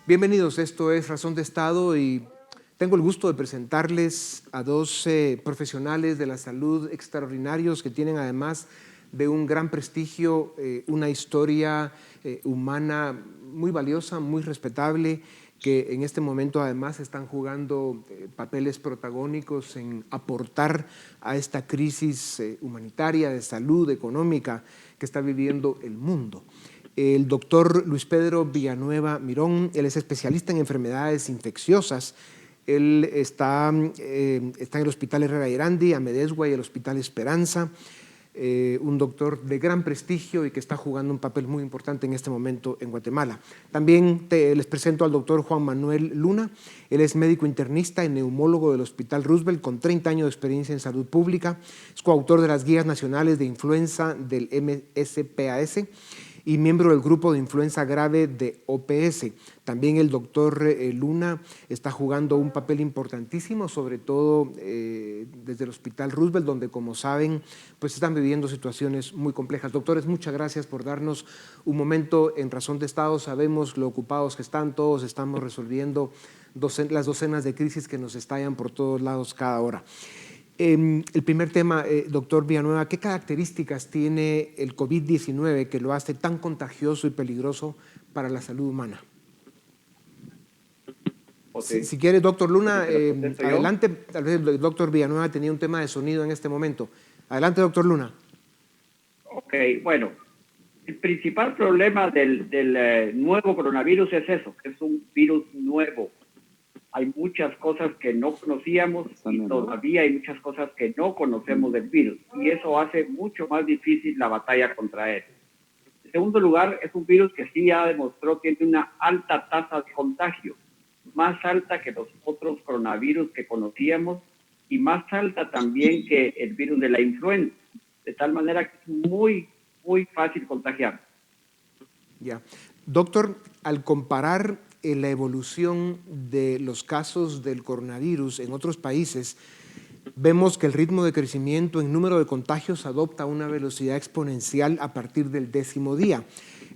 Bienvenidos, esto es Razón de Estado y tengo el gusto de presentarles a dos profesionales de la salud extraordinarios que tienen además de un gran prestigio, una historia humana muy valiosa, muy respetable, que en este momento además están jugando papeles protagónicos en aportar a esta crisis humanitaria, de salud, económica que está viviendo el mundo. El doctor Luis Pedro Villanueva Mirón, él es especialista en enfermedades infecciosas. Él está en el Hospital Herrera Irandi, Amedesgua y el Hospital Esperanza, un doctor de gran prestigio y que está jugando un papel muy importante en este momento en Guatemala. También les presento al doctor Juan Manuel Luna. Él es médico internista y neumólogo del Hospital Roosevelt con 30 años de experiencia en salud pública. Es coautor de las guías nacionales de influenza del MSPAS y miembro del grupo de influenza grave de OPS. También el doctor Luna está jugando un papel importantísimo, sobre todo desde el Hospital Roosevelt, donde, como saben, pues están viviendo situaciones muy complejas. Doctores, muchas gracias por darnos un momento en Razón de Estado. Sabemos lo ocupados que están, todos estamos resolviendo las docenas de crisis que nos estallan por todos lados cada hora. El primer tema, doctor Villanueva, ¿qué características tiene el COVID-19 que lo hace tan contagioso y peligroso para la salud humana? Okay. Si quiere, doctor Luna, adelante. Tal vez el doctor Villanueva tenía un tema de sonido en este momento. Adelante, doctor Luna. Ok, bueno, el principal problema del nuevo coronavirus es eso, que es un virus nuevo. Hay muchas cosas que no conocíamos y todavía hay muchas cosas que no conocemos del virus, y eso hace mucho más difícil la batalla contra él. En segundo lugar, es un virus que sí ya demostró que tiene una alta tasa de contagio, más alta que los otros coronavirus que conocíamos y más alta también que el virus de la influenza, de tal manera que es muy fácil contagiar. Ya. Doctor, al comparar la evolución de los casos del coronavirus en otros países, vemos que el ritmo de crecimiento en número de contagios adopta una velocidad exponencial a partir del 10º día,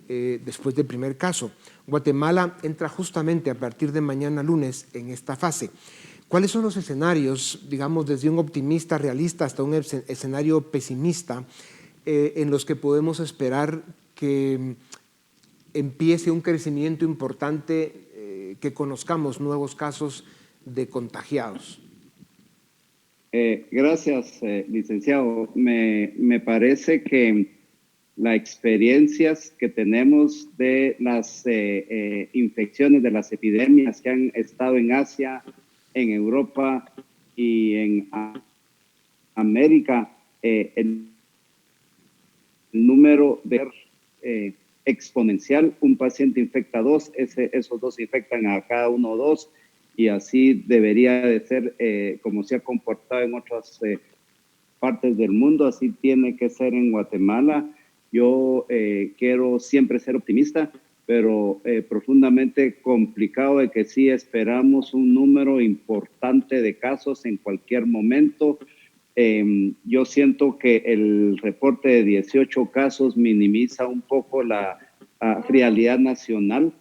después del primer caso. Guatemala entra justamente a partir de mañana lunes en esta fase. ¿Cuáles son los escenarios, digamos, desde un optimista realista hasta un escenario pesimista, en los que podemos esperar que empiece un crecimiento importante, que conozcamos nuevos casos de contagiados? Gracias, licenciado. Me parece que las experiencias que tenemos de las infecciones, de las epidemias que han estado en Asia, en Europa y en América, el número de exponencial, un paciente infecta dos, esos dos infectan a cada uno o dos, y así debería de ser como se ha comportado en otras partes del mundo, así tiene que ser en Guatemala. Yo quiero siempre ser optimista, pero profundamente complicado de que sí esperamos un número importante de casos en cualquier momento. Yo siento que el reporte de 18 casos minimiza un poco la realidad nacional,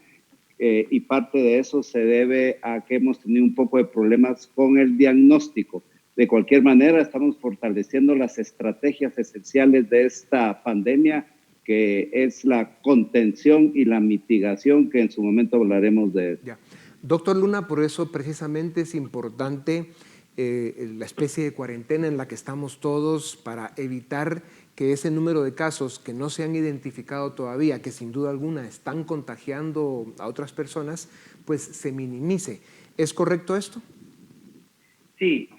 y parte de eso se debe a que hemos tenido un poco de problemas con el diagnóstico. De cualquier manera, estamos fortaleciendo las estrategias esenciales de esta pandemia, que es la contención y la mitigación, que en su momento hablaremos de eso. Ya. Doctor Luna, por eso precisamente es importante la especie de cuarentena en la que estamos todos, para evitar que ese número de casos que no se han identificado todavía, que sin duda alguna están contagiando a otras personas, pues se minimice. ¿Es correcto esto? Sí,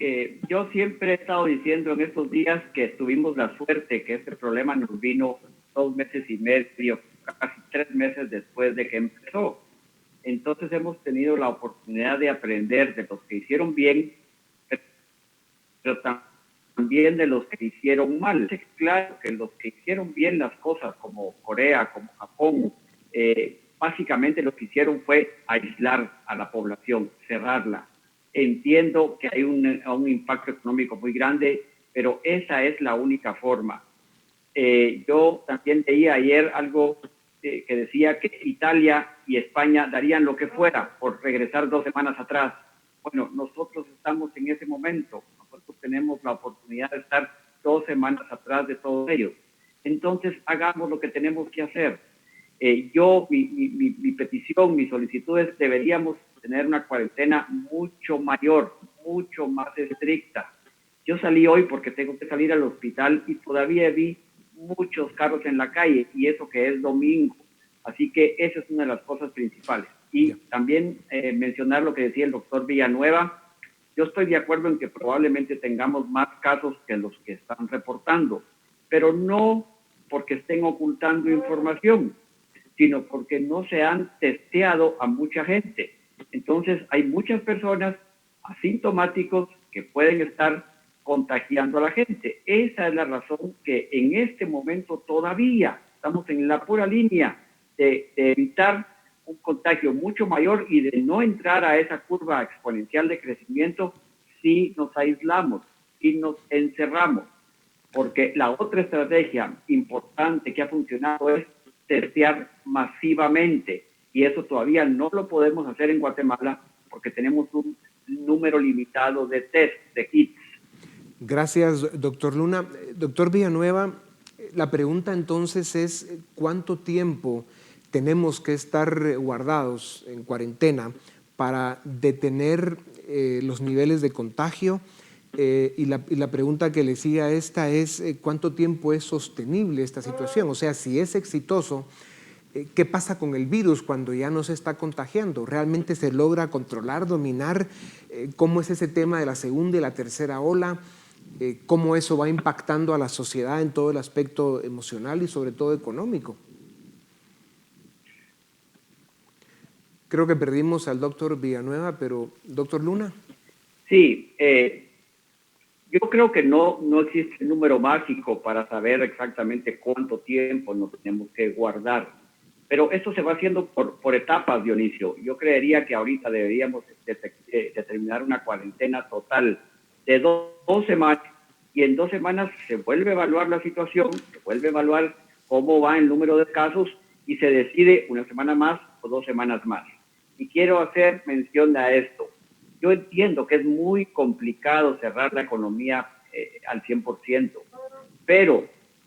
yo siempre he estado diciendo en estos días que tuvimos la suerte que este problema nos vino 2 meses y medio, casi 3 meses después de que empezó. Entonces hemos tenido la oportunidad de aprender de los que hicieron bien, pero también de los que hicieron mal. Es claro que los que hicieron bien las cosas, como Corea, como Japón, básicamente lo que hicieron fue aislar a la población, cerrarla. Entiendo que hay un impacto económico muy grande, pero esa es la única forma. Yo también leí ayer algo que decía que Italia y España darían lo que fuera por regresar 2 semanas atrás. Bueno, nosotros estamos en ese momento. Nosotros tenemos la oportunidad de estar 2 semanas atrás de todos ellos. Entonces, hagamos lo que tenemos que hacer. Mi petición, mi solicitud es: deberíamos tener una cuarentena mucho mayor, mucho más estricta. Yo salí hoy porque tengo que salir al hospital y todavía vi muchos carros en la calle, y eso que es domingo. Así que esa es una de las cosas principales. Y también mencionar lo que decía el doctor Villanueva. Yo estoy de acuerdo en que probablemente tengamos más casos que los que están reportando, pero no porque estén ocultando información, sino porque no se han testeado a mucha gente. Entonces, hay muchas personas asintomáticos que pueden estar contagiando a la gente. Esa es la razón que en este momento todavía estamos en la pura línea de evitar un contagio mucho mayor y de no entrar a esa curva exponencial de crecimiento si nos aislamos y nos encerramos. Porque la otra estrategia importante que ha funcionado es testear masivamente, y eso todavía no lo podemos hacer en Guatemala porque tenemos un número limitado de test, de kits. Gracias, doctor Luna. Doctor Villanueva, la pregunta entonces es: ¿cuánto tiempo tenemos que estar guardados en cuarentena para detener los niveles de contagio? Y la pregunta que le sigue a esta es: ¿cuánto tiempo es sostenible esta situación? O sea, si es exitoso, ¿qué pasa con el virus cuando ya no se está contagiando? ¿Realmente se logra controlar, dominar? ¿Cómo es ese tema de la segunda y la tercera ola? ¿Cómo eso va impactando a la sociedad en todo el aspecto emocional y sobre todo económico? Creo que perdimos al doctor Villanueva, pero doctor Luna. Sí, yo creo que no existe un número mágico para saber exactamente cuánto tiempo nos tenemos que guardar, pero esto se va haciendo por etapas, Dionisio. Yo creería que ahorita deberíamos determinar una cuarentena total de 2 semanas, y en 2 semanas se vuelve a evaluar la situación, se vuelve a evaluar cómo va el número de casos y se decide 1 semana más o 2 semanas más. Y quiero hacer mención a esto. Yo entiendo que es muy complicado cerrar la economía al 100%, pero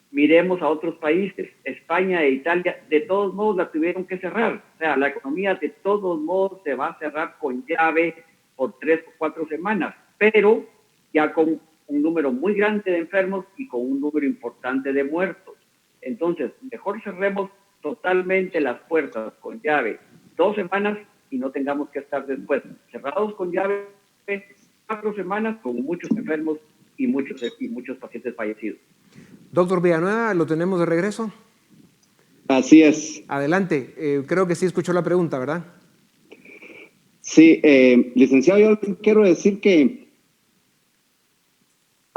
miremos a otros países. España e Italia de todos modos la tuvieron que cerrar. O sea, la economía de todos modos se va a cerrar con llave por 3 o 4 semanas, pero ya con un número muy grande de enfermos y con un número importante de muertos. Entonces, mejor cerremos totalmente las puertas con llave 2 semanas y no tengamos que estar después cerrados con llave 4 semanas con muchos enfermos y muchos pacientes fallecidos. Doctor Villanueva, ¿lo tenemos de regreso? Así es. Adelante. Creo que sí escuchó la pregunta, ¿verdad? Sí, licenciado, yo quiero decir que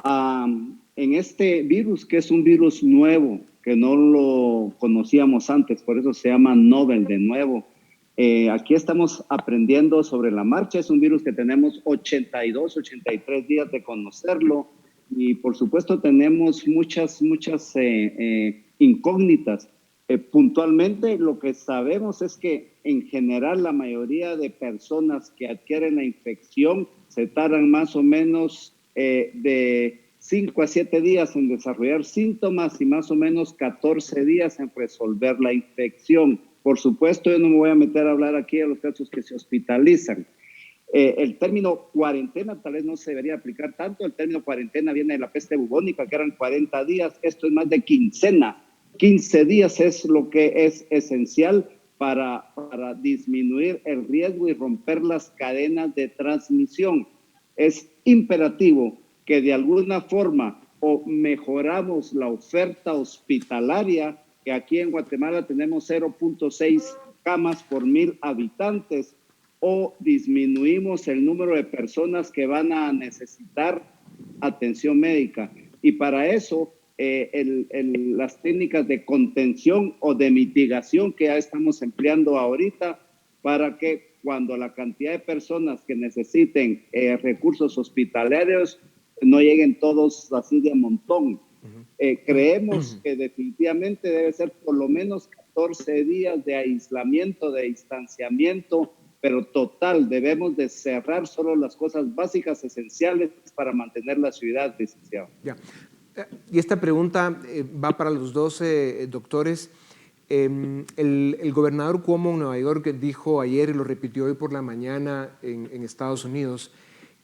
en este virus, que es un virus nuevo, que no lo conocíamos antes, por eso se llama novel, de nuevo. Aquí estamos aprendiendo sobre la marcha. Es un virus que tenemos 82, 83 días de conocerlo, y por supuesto tenemos muchas incógnitas. Puntualmente lo que sabemos es que en general la mayoría de personas que adquieren la infección se tardan más o menos de 5 a 7 días en desarrollar síntomas y más o menos 14 días en resolver la infección. Por supuesto, yo no me voy a meter a hablar aquí de los casos que se hospitalizan. El término cuarentena tal vez no se debería aplicar tanto. El término cuarentena viene de la peste bubónica, que eran 40 días. Esto es más de quincena. 15 días es lo que es esencial para disminuir el riesgo y romper las cadenas de transmisión. Es imperativo que de alguna forma o mejoramos la oferta hospitalaria, que aquí en Guatemala tenemos 0.6 camas por 1,000 habitantes, o disminuimos el número de personas que van a necesitar atención médica. Y para eso, las técnicas de contención o de mitigación que ya estamos empleando ahorita, para que cuando la cantidad de personas que necesiten recursos hospitalarios no lleguen todos así de montón. Creemos que definitivamente debe ser por lo menos 14 días de aislamiento, de distanciamiento, pero total. Debemos de cerrar solo las cosas básicas, esenciales para mantener la ciudad, licenciado. Ya. Y esta pregunta va para los dos doctores. El gobernador Cuomo en Nueva York dijo ayer y lo repitió hoy por la mañana en Estados Unidos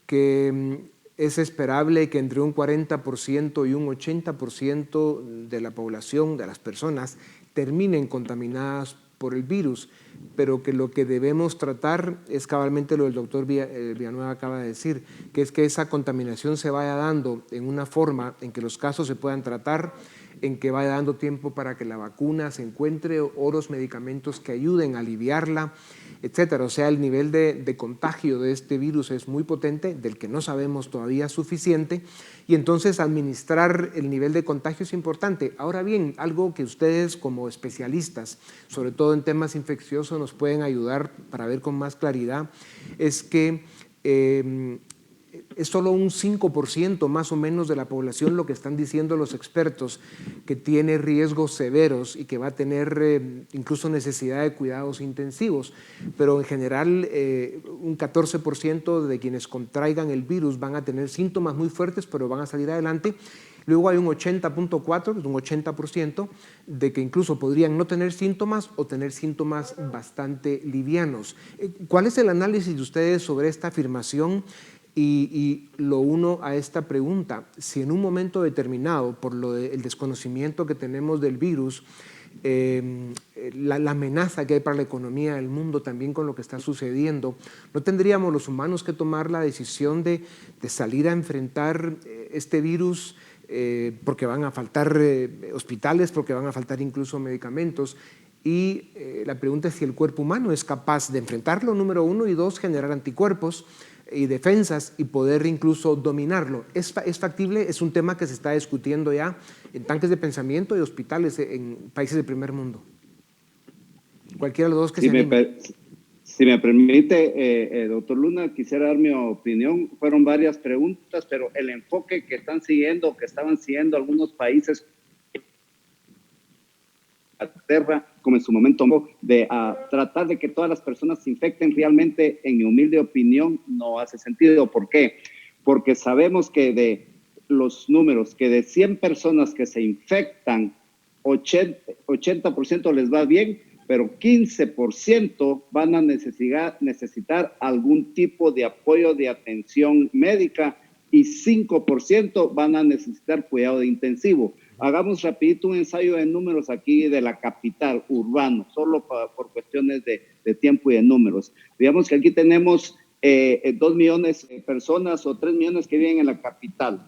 que es esperable que entre un 40% y un 80% de la población, de las personas, terminen contaminadas por el virus, pero que lo que debemos tratar es cabalmente lo del doctor Villanueva acaba de decir, que es que esa contaminación se vaya dando en una forma en que los casos se puedan tratar, en que vaya dando tiempo para que la vacuna se encuentre o los medicamentos que ayuden a aliviarla, etcétera. O sea, el nivel de contagio de este virus es muy potente, del que no sabemos todavía suficiente, y entonces administrar el nivel de contagio es importante. Ahora bien, algo que ustedes como especialistas, sobre todo en temas infecciosos, nos pueden ayudar para ver con más claridad, es que es solo un 5% más o menos de la población, lo que están diciendo los expertos, que tiene riesgos severos y que va a tener incluso necesidad de cuidados intensivos. Pero en general un 14% de quienes contraigan el virus van a tener síntomas muy fuertes, pero van a salir adelante. Luego hay un 80.4%, un 80%, de que incluso podrían no tener síntomas o tener síntomas bastante livianos. ¿Cuál es el análisis de ustedes sobre esta afirmación? Y lo uno a esta pregunta, si en un momento determinado, por el desconocimiento que tenemos del virus, la amenaza que hay para la economía del mundo también con lo que está sucediendo, ¿no tendríamos los humanos que tomar la decisión de salir a enfrentar este virus porque van a faltar hospitales, porque van a faltar incluso medicamentos? Y la pregunta es si el cuerpo humano es capaz de enfrentarlo, número uno, y dos, generar anticuerpos y defensas y poder incluso dominarlo. ¿Es factible? Es un tema que se está discutiendo ya en tanques de pensamiento y hospitales en países del primer mundo. Cualquiera de los dos que se anime. Si me permite, doctor Luna, quisiera dar mi opinión. Fueron varias preguntas, pero el enfoque que estaban siguiendo algunos países, Inglaterra, como en su momento, de tratar de que todas las personas se infecten, realmente, en mi humilde opinión, no hace sentido. ¿Por qué? Porque sabemos que de los números, que de 100 personas que se infectan, 80% les va bien, pero 15% van a necesitar algún tipo de apoyo de atención médica y 5% van a necesitar cuidado intensivo. Hagamos rapidito un ensayo de números aquí de la capital, urbano, solo por cuestiones de tiempo y de números. Digamos que aquí tenemos 2 millones de personas o 3 millones que viven en la capital.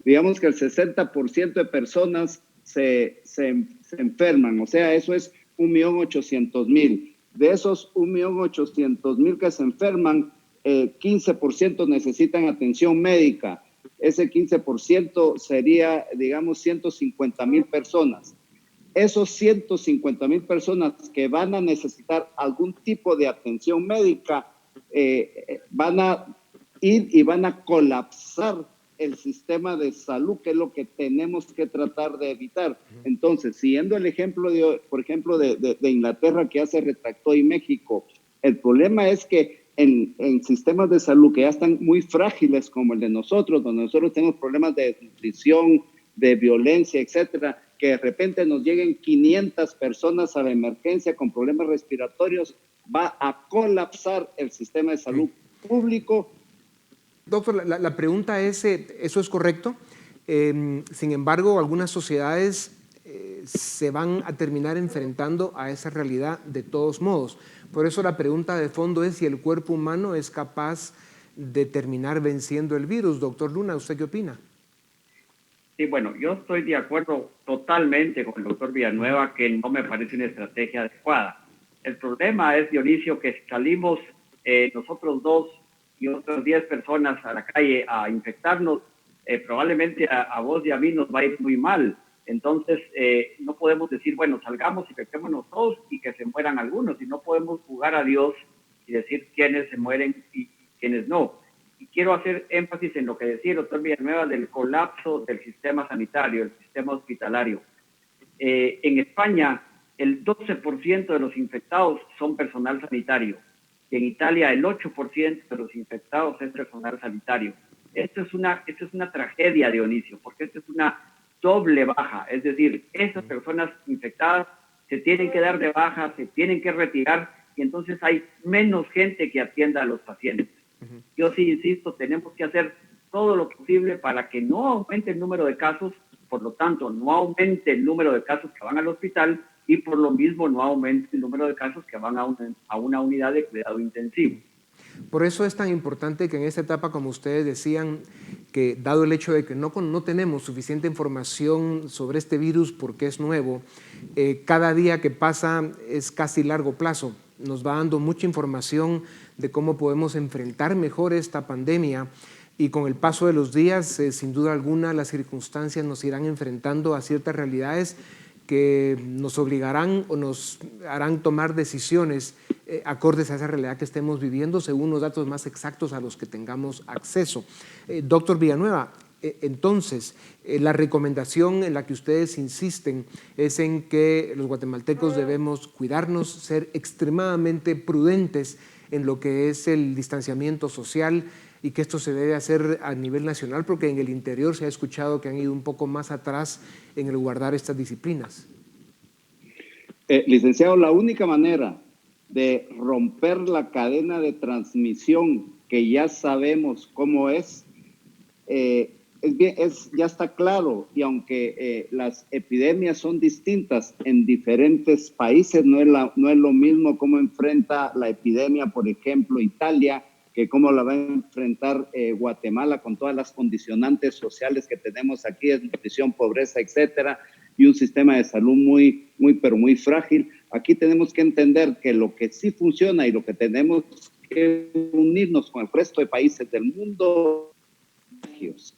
Digamos que el 60% de personas se enferman, o sea, eso es 1.800.000. De esos 1.800.000 que se enferman, 15% necesitan atención médica. Ese 15% sería, digamos, 150.000 personas. Esos 150.000 personas que van a necesitar algún tipo de atención médica van a ir y van a colapsar el sistema de salud, que es lo que tenemos que tratar de evitar. Entonces, siguiendo el ejemplo, por ejemplo, de Inglaterra, que ya se retractó, y México, el problema es que en sistemas de salud que ya están muy frágiles como el de nosotros, donde nosotros tenemos problemas de nutrición, de violencia, etcétera, que de repente nos lleguen 500 personas a la emergencia con problemas respiratorios, va a colapsar el sistema de salud público. Doctor, la pregunta es, ¿eso es correcto? Sin embargo, algunas sociedades se van a terminar enfrentando a esa realidad de todos modos. Por eso la pregunta de fondo es si el cuerpo humano es capaz de terminar venciendo el virus. Doctor Luna, ¿usted qué opina? Sí, bueno, yo estoy de acuerdo totalmente con el doctor Villanueva que no me parece una estrategia adecuada. El problema es, Dionisio, que si salimos nosotros dos y otras 10 personas a la calle a infectarnos, probablemente a vos y a mí nos va a ir muy mal. Entonces, no podemos decir, bueno, salgamos, infectémonos todos y que se mueran algunos, y no podemos jugar a Dios y decir quiénes se mueren y quiénes no. Y quiero hacer énfasis en lo que decía el doctor Villanueva del colapso del sistema sanitario, el sistema hospitalario. En España el 12% de los infectados son personal sanitario. Y en Italia el 8% de los infectados es personal sanitario. Esto es una tragedia, Dionisio, porque esto es una doble baja. Es decir, esas personas infectadas se tienen que dar de baja, se tienen que retirar, y entonces hay menos gente que atienda a los pacientes. Yo sí insisto, tenemos que hacer todo lo posible para que no aumente el número de casos, por lo tanto, no aumente el número de casos que van al hospital y por lo mismo no aumente el número de casos que van a una unidad de cuidado intensivo. Por eso es tan importante que en esta etapa, como ustedes decían, que dado el hecho de que no tenemos suficiente información sobre este virus porque es nuevo, cada día que pasa es casi largo plazo. Nos va dando mucha información de cómo podemos enfrentar mejor esta pandemia, y con el paso de los días, sin duda alguna, las circunstancias nos irán enfrentando a ciertas realidades que nos obligarán o nos harán tomar decisiones acordes a esa realidad que estemos viviendo según los datos más exactos a los que tengamos acceso. Doctor Villanueva, entonces, la recomendación en la que ustedes insisten es en que los guatemaltecos debemos cuidarnos, ser extremadamente prudentes en lo que es el distanciamiento social, y que esto se debe hacer a nivel nacional, porque en el interior se ha escuchado que han ido un poco más atrás en el guardar estas disciplinas. Licenciado, la única manera de romper la cadena de transmisión, que ya sabemos cómo ya está claro, y aunque las epidemias son distintas en diferentes países, no es lo mismo cómo enfrenta la epidemia, por ejemplo, Italia, que cómo la va a enfrentar Guatemala, con todas las condicionantes sociales que tenemos aquí, desnutrición, pobreza, etcétera, y un sistema de salud pero muy frágil. Aquí tenemos que entender que lo que sí funciona y lo que tenemos que unirnos con el resto de países del mundo,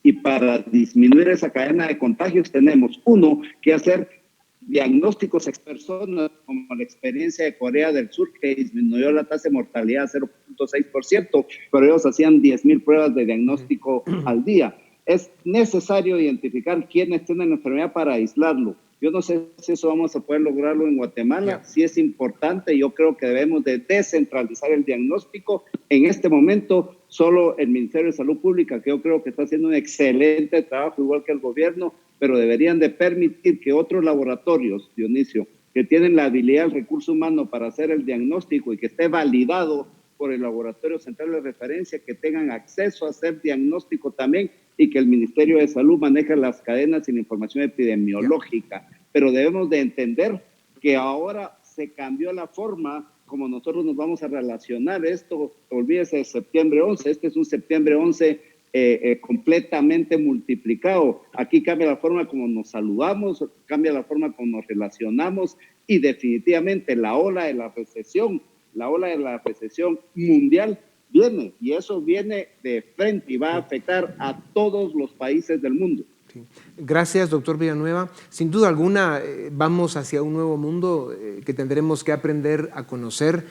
y para disminuir esa cadena de contagios tenemos, uno, que hacer diagnósticos ex personas, como la experiencia de Corea del Sur, que disminuyó la tasa de mortalidad a 0.6%, pero ellos hacían 10,000 pruebas de diagnóstico al día. Es necesario identificar quiénes tienen la enfermedad para aislarlo. Yo no sé si eso vamos a poder lograrlo en Guatemala. Sí es importante. Yo creo que debemos de descentralizar el diagnóstico. En este momento, solo el Ministerio de Salud Pública, que yo creo que está haciendo un excelente trabajo, igual que el gobierno, pero deberían de permitir que otros laboratorios, Dionisio, que tienen la habilidad, el recurso humano para hacer el diagnóstico y que esté validado por el Laboratorio Central de Referencia, que tengan acceso a hacer diagnóstico también, y que el Ministerio de Salud maneje las cadenas y la información epidemiológica. Pero debemos de entender que ahora se cambió la forma como nosotros nos vamos a relacionar. Esto, olvídese de septiembre 11, este es un septiembre 11 completamente multiplicado. Aquí cambia la forma como nos saludamos, cambia la forma como nos relacionamos, y definitivamente la ola de la recesión mundial viene, y eso viene de frente y va a afectar a todos los países del mundo. Sí. Gracias, doctor Villanueva. Sin duda alguna, vamos hacia un nuevo mundo que tendremos que aprender a conocer.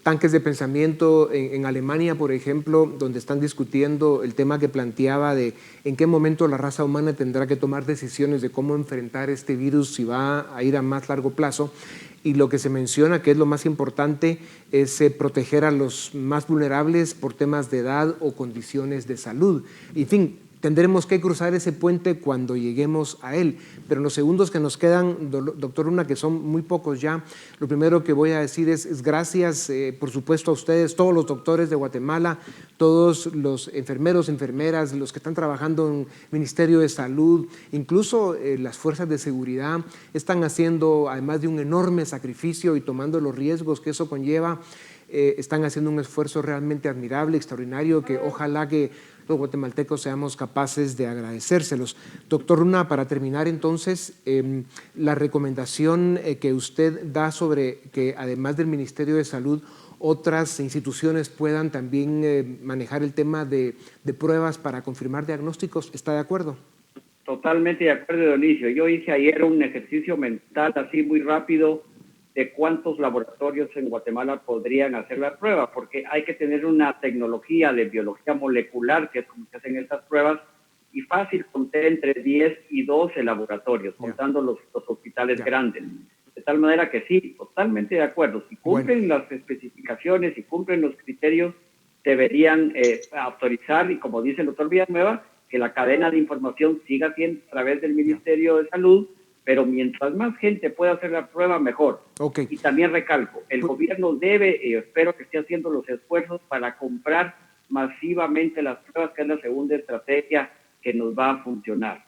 Tanques de pensamiento en Alemania, por ejemplo, donde están discutiendo el tema que planteaba de en qué momento la raza humana tendrá que tomar decisiones de cómo enfrentar este virus, si va a ir a más largo plazo. Y lo que se menciona, que es lo más importante, es proteger a los más vulnerables por temas de edad o condiciones de salud. En fin, tendremos que cruzar ese puente cuando lleguemos a él. Pero en los segundos que nos quedan, doctor Luna, que son muy pocos ya, lo primero que voy a decir es gracias, por supuesto, a ustedes, todos los doctores de Guatemala, todos los enfermeros, enfermeras, los que están trabajando en el Ministerio de Salud, incluso las fuerzas de seguridad, están haciendo, además de un enorme sacrificio y tomando los riesgos que eso conlleva, están haciendo un esfuerzo realmente admirable, extraordinario, que ojalá que los guatemaltecos seamos capaces de agradecérselos. Doctor Luna, para terminar entonces, la recomendación que usted da sobre que además del Ministerio de Salud, otras instituciones puedan también manejar el tema de pruebas para confirmar diagnósticos, ¿está de acuerdo? Totalmente de acuerdo, Dionisio. Yo hice ayer un ejercicio mental así muy rápido de cuántos laboratorios en Guatemala podrían hacer la prueba, porque hay que tener una tecnología de biología molecular, que es como se hacen estas pruebas, y fácil contar entre 10 y 12 laboratorios, contando los hospitales grandes. De tal manera que sí, totalmente de acuerdo. Si cumplen las especificaciones, si cumplen los criterios, deberían autorizar, y como dice el doctor Villanueva, que la cadena de información siga siendo a través del Ministerio de Salud, pero mientras más gente pueda hacer la prueba, mejor. Okay. Y también recalco, el gobierno debe, y espero que esté haciendo los esfuerzos para comprar masivamente las pruebas, que es la segunda estrategia que nos va a funcionar.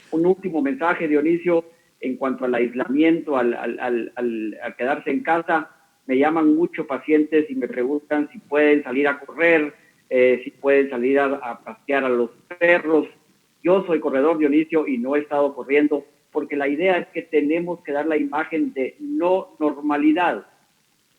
Un último mensaje, Dionisio, en cuanto al aislamiento, al quedarse en casa. Me llaman muchos pacientes y me preguntan si pueden salir a correr, si pueden salir a pasear a los perros. Yo soy corredor, Dionisio, y no he estado corriendo, porque la idea es que tenemos que dar la imagen de no normalidad.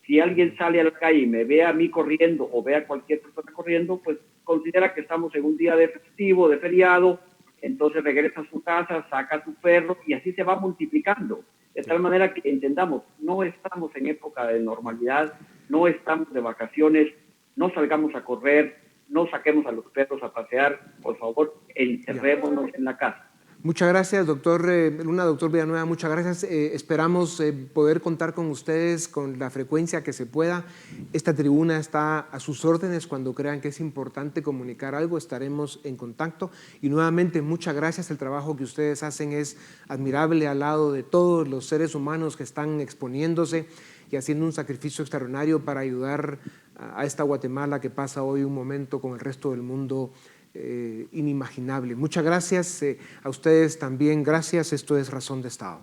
Si alguien sale a la calle y me ve a mí corriendo o ve a cualquier persona corriendo, pues considera que estamos en un día de festivo, de feriado, entonces regresa a su casa, saca a su perro y así se va multiplicando. De tal manera que entendamos, no estamos en época de normalidad, no estamos de vacaciones, no salgamos a correr, no saquemos a los perros a pasear, por favor, encerrémonos en la casa. Muchas gracias, doctor Luna, doctor Villanueva, muchas gracias. Esperamos poder contar con ustedes con la frecuencia que se pueda. Esta tribuna está a sus órdenes. Cuando crean que es importante comunicar algo, estaremos en contacto. Y nuevamente, muchas gracias. El trabajo que ustedes hacen es admirable al lado de todos los seres humanos que están exponiéndose y haciendo un sacrificio extraordinario para ayudar a esta Guatemala que pasa hoy un momento con el resto del mundo inimaginable. Muchas gracias a ustedes también. Gracias. Esto es Razón de Estado.